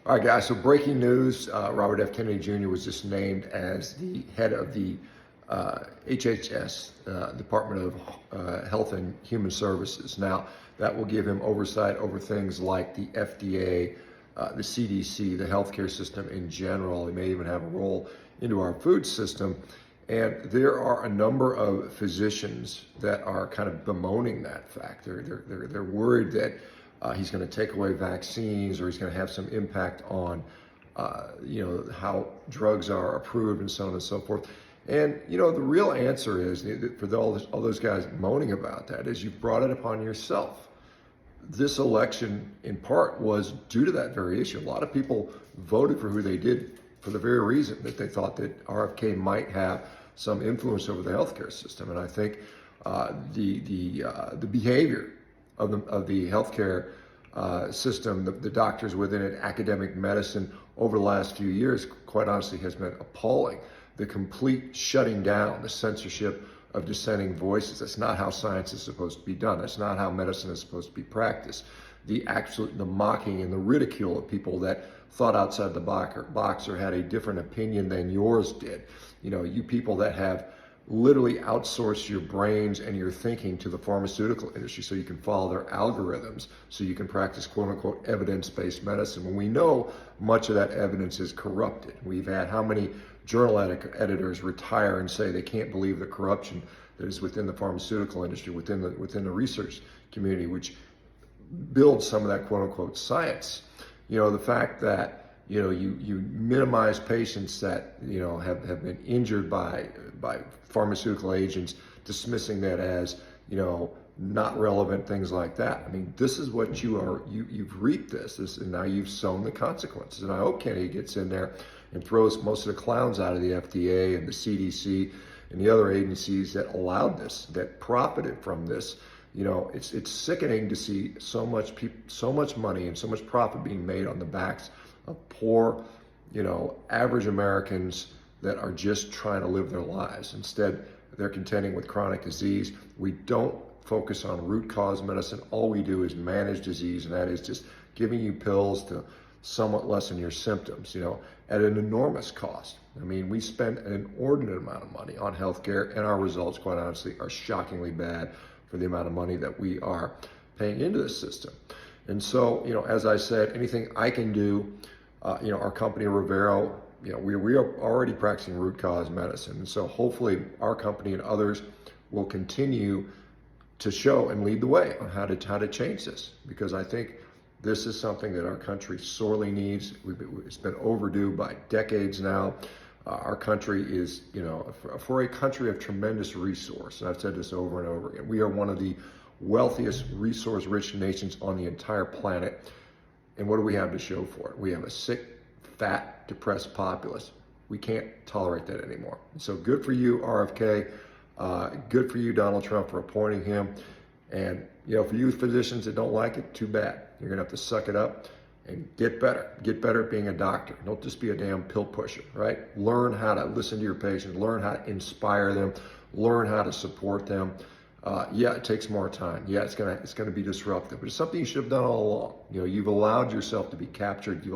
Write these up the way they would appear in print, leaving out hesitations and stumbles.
All right, guys, so breaking news, Robert F. Kennedy Jr. was just named as the head of the HHS, Department of Health and Human Services. Now, that will give him oversight over things like the FDA, the CDC, the healthcare system in general. He may even have a role into our food system. And there are a number of physicians that are kind of bemoaning that fact. They're worried that he's going to take away vaccines, or he's going to have some impact on, how drugs are approved and so on and so forth. And, the real answer is, for all those guys moaning about that, is you've brought it upon yourself. This election, in part, was due to that very issue. A lot of people voted for who they did for the very reason that they thought that RFK might have some influence over the healthcare system. And I think the behavior of the healthcare system, the doctors within it, academic medicine over the last few years, quite honestly, has been appalling. The complete shutting down, the censorship of dissenting voices. That's not how science is supposed to be done. That's not how medicine is supposed to be practiced. The mocking and the ridicule of people that thought outside the box or had a different opinion than yours did. You people that have literally outsourced your brains and your thinking to the pharmaceutical industry so you can follow their algorithms, so you can practice quote unquote evidence-based medicine, when we know much of that evidence is corrupted. We've had how many journal editors retire and say they can't believe the corruption that is within the pharmaceutical industry, within the research community, which builds some of that quote unquote science. The fact that you minimize patients that have been injured by pharmaceutical agents, dismissing that as not relevant, things like that. I mean, this is what you've reaped this, and now you've sown the consequences. And I hope Kennedy gets in there and throws most of the clowns out of the FDA and the CDC and the other agencies that allowed this, that profited from this. It's sickening to see so much money and so much profit being made on the backs of poor, average Americans that are just trying to live their lives. Instead, they're contending with chronic disease. We don't focus on root cause medicine. All we do is manage disease, and that is just giving you pills to somewhat lessen your symptoms, at an enormous cost. I mean, we spend an inordinate amount of money on healthcare, and our results, quite honestly, are shockingly bad for the amount of money that we are paying into the system. And so, as I said, anything I can do, our company, Rivero, we are already practicing root cause medicine. And so hopefully our company and others will continue to show and lead the way on how to change this, because I think this is something that our country sorely needs. It's been overdue by decades now. Our country is, for a country of tremendous resource, and I've said this over and over again, we are one of the wealthiest, resource-rich nations on the entire planet. And what do we have to show for it? We have a sick, fat, depressed populace. We can't tolerate that anymore. So good for you, RFK. Good for you, Donald Trump, for appointing him. And, for you physicians that don't like it, too bad. You're going to have to suck it up and get better. Get better at being a doctor. Don't just be a damn pill pusher, right? Learn how to listen to your patients. Learn how to inspire them. Learn how to support them. It takes more time. It's gonna be disruptive, but it's something you should have done all along. You've allowed yourself to be captured. You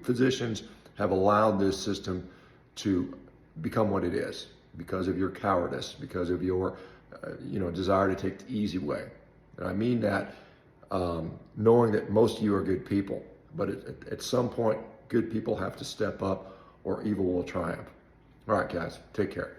physicians have allowed this system to become what it is because of your cowardice, because of your, desire to take the easy way. And I mean that, knowing that most of you are good people, but at some point, good people have to step up or evil will triumph. All right, guys, take care.